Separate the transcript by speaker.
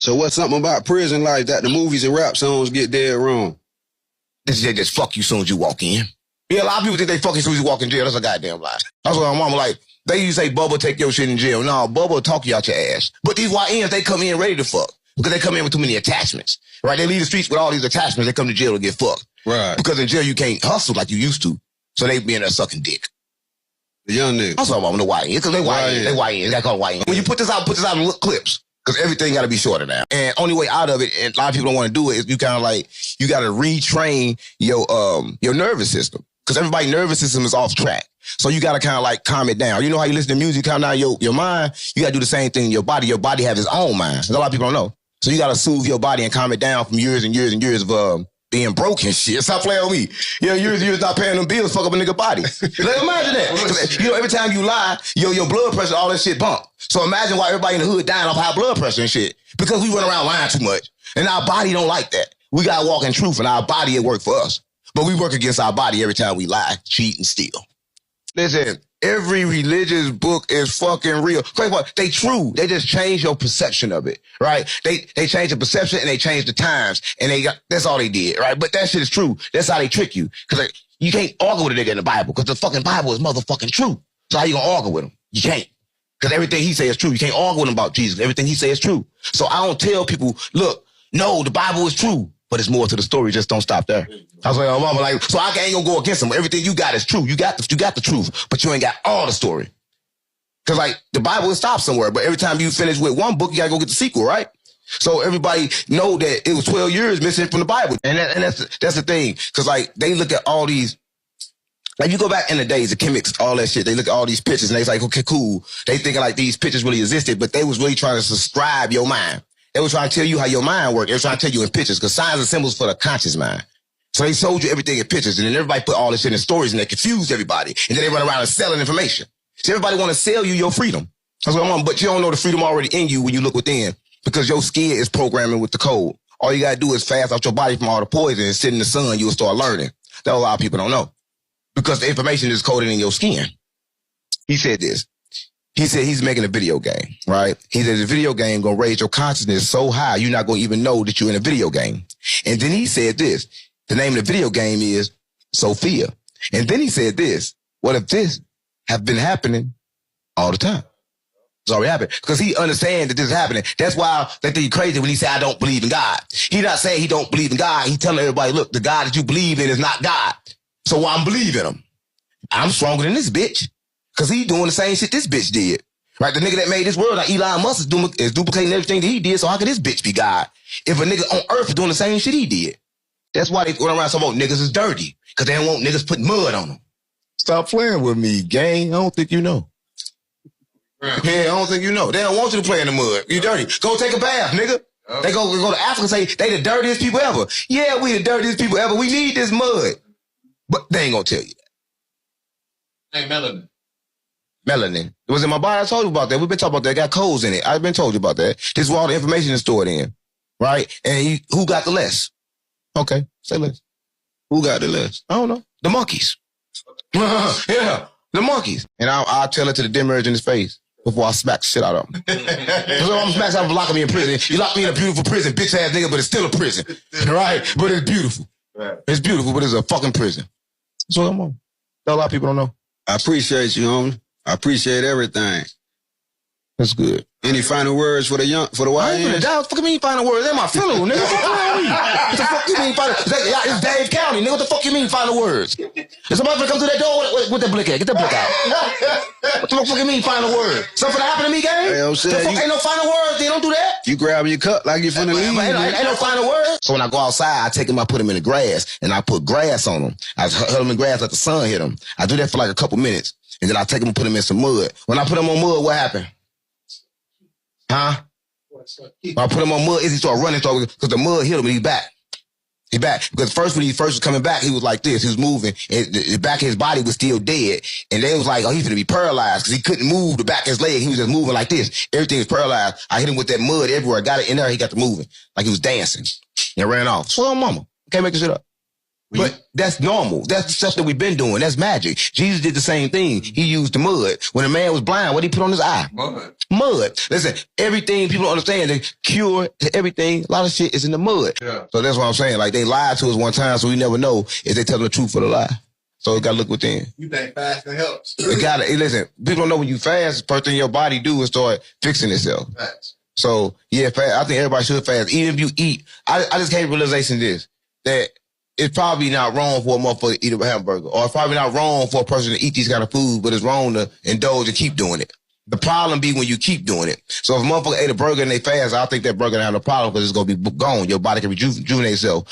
Speaker 1: So what's something about prison life that the movies and rap songs get dead wrong?
Speaker 2: They just fuck you as soon as you walk in. Yeah, a lot of people think they fuck you as soon as you walk in jail. That's a goddamn lie. That's what my mama like. They used to say, Bubba, take your shit in jail. No, Bubba will talk you out your ass. But these YNs, they come in ready to fuck. Because they come in with too many attachments. Right? They leave the streets with all these attachments. They come to jail to get fucked.
Speaker 1: Right.
Speaker 2: Because in jail, you can't hustle like you used to. So they be in there sucking dick.
Speaker 1: The young niggas.
Speaker 2: I'm talking about the YNs. Because they YNs. They YNs. They call them YNs. When you put this out in look clips. Because everything got to be shorter now. And only way out of it, and a lot of people don't want to do it, is you kind of like, you got to retrain your nervous system. Because everybody's nervous system is off track. So you got to kind of like calm it down. You know how you listen to music, calm down your mind? You got to do the same thing in your body. Your body has its own mind. A lot of people don't know. So you got to soothe your body and calm it down from years and years and years of being broke and shit. Stop playing with me. Years and years not paying them bills, fuck up a nigga body. Like, imagine that. You know, every time you lie, your blood pressure, all that shit bump. So imagine why everybody in the hood dying off high blood pressure and shit. Because we run around lying too much. And our body don't like that. We got to walk in truth and our body will work for us. But we work against our body every time we lie, cheat, and steal. Listen, every religious book is fucking real. They true. They just change your perception of it, right? They change the perception and they change the times. And that's all they did, right? But that shit is true. That's how they trick you. Because you can't argue with a nigga in the Bible because the fucking Bible is motherfucking true. So how you gonna argue with him? You can't. Because everything he says is true. You can't argue with him about Jesus. Everything he says is true. So I don't tell people, look, no, the Bible is true. But it's more to the story. Just don't stop there. I was like, oh, mama, like, so I ain't gonna go against him. Everything you got is true. You got the truth, but you ain't got all the story. Cause like the Bible will stop somewhere, but every time you finish with one book, you gotta go get the sequel, right? So everybody know that it was 12 years missing from the Bible, and that's the thing. Cause like they look at all these. Like you go back in the days, the chemics, all that shit, they look at all these pictures and they like, okay, cool. They thinking like these pictures really existed, but they was really trying to subscribe your mind. They were trying to tell you how your mind worked. They were trying to tell you in pictures because signs and symbols for the conscious mind. So they sold you everything in pictures and then everybody put all this shit in stories and they confused everybody. And then they run around and selling information. So everybody want to sell you your freedom. That's what I'm on. But you don't know the freedom already in you when you look within because your skin is programming with the code. All you got to do is fast out your body from all the poison and sit in the sun. You'll start learning. That a lot of people don't know because the information is coded in your skin. He said this. He said he's making a video game, right? He said the video game gonna raise your consciousness so high you're not gonna even know that you're in a video game. And then he said this, the name of the video game is Sophia. And then he said this, what if this have been happening all the time? It's already happened. Because he understands that this is happening. That's why they think he's crazy when he say, I don't believe in God. He's not saying he don't believe in God. He's telling everybody, look, the God that you believe in is not God. So I'm believing him. I'm stronger than this bitch. Because he doing the same shit this bitch did. Right? The nigga that made this world, like Elon Musk, is duplicating everything that he did, so how could this bitch be God? If a nigga on earth is doing the same shit he did. That's why they run around talking about niggas is dirty. Because they don't want niggas put mud on them. Stop playing with me, gang. I don't think you know. Right. Yeah, I don't think you know. They don't want you to play in the mud. You dirty. Go take a bath, nigga. Oh. They go to Africa and say they the dirtiest people ever. Yeah, we the dirtiest people ever. We need this mud. But they ain't gonna tell you that.
Speaker 3: Hey, melanin.
Speaker 2: Melanin. It was in my body. I told you about that. We've been talking about that. It got codes in it. I've been told you about that. This is where all the information is stored in. Right? And who got the less? Okay, say less. Who got the less? I don't know. The monkeys. Yeah, the monkeys. And I'll tell it to the demerge in his face before I smack the shit out of him. So I'm smacking out for locking me in prison. You lock me in a beautiful prison, bitch ass nigga, but it's still a prison. Right? But it's beautiful. Right. It's beautiful, but it's a fucking prison. That's what I'm on. A lot of people don't know.
Speaker 1: I appreciate you, homie. I appreciate everything.
Speaker 2: That's good.
Speaker 1: Any final words for the YNs?
Speaker 2: What the fuck you mean final words? That's my funeral, nigga. What the fuck you mean final words? It's Dave County, nigga. What the fuck you mean final words? Is somebody gonna come through that door with that blick at? Get that blick out. What the fuck you mean final words? Something happen to me, gang?
Speaker 1: Hey, I'm saying,
Speaker 2: ain't no final words. They don't do that.
Speaker 1: You grab your cup like you finna leave.
Speaker 2: Ain't no final words. So when I go outside, I take them, I put them in the grass, and I put grass on them. I hurt them in grass, let the sun hit them. I do that for like a couple minutes, and then I take them and put them in some mud. When I put them on mud, what happened? Huh? I put him on mud, he started running because the mud hit him and he's back. He's back. Because first, when he first was coming back, he was like this. He was moving. And the back of his body was still dead. And they was like, oh, he's going to be paralyzed because he couldn't move the back of his leg. He was just moving like this. Everything was paralyzed. I hit him with that mud everywhere. Got it in there. He got to moving. Like he was dancing. And ran off. So, mama. Can't make this shit up. But that's normal. That's the stuff that we've been doing. That's magic. Jesus did the same thing. He used the mud. When a man was blind, what did he put on his eye? Mud. Listen, everything people don't understand, the cure to everything, a lot of shit is in the mud.
Speaker 3: Yeah.
Speaker 2: So that's what I'm saying. Like, they lied to us one time, so we never know if they tell the truth or the lie. So we gotta look within.
Speaker 3: You think fasting helps?
Speaker 2: You gotta, listen, people don't know when you fast, the first thing your body do is start fixing itself.
Speaker 3: Facts.
Speaker 2: So, yeah, I think everybody should fast. Even if you eat, I just came to realization this, that it's probably not wrong for a motherfucker to eat a hamburger. Or it's probably not wrong for a person to eat these kind of food, but it's wrong to indulge and keep doing it. The problem be when you keep doing it. So if a motherfucker ate a burger and they fast, I think that burger don't have no problem because it's going to be gone. Your body can rejuvenate itself.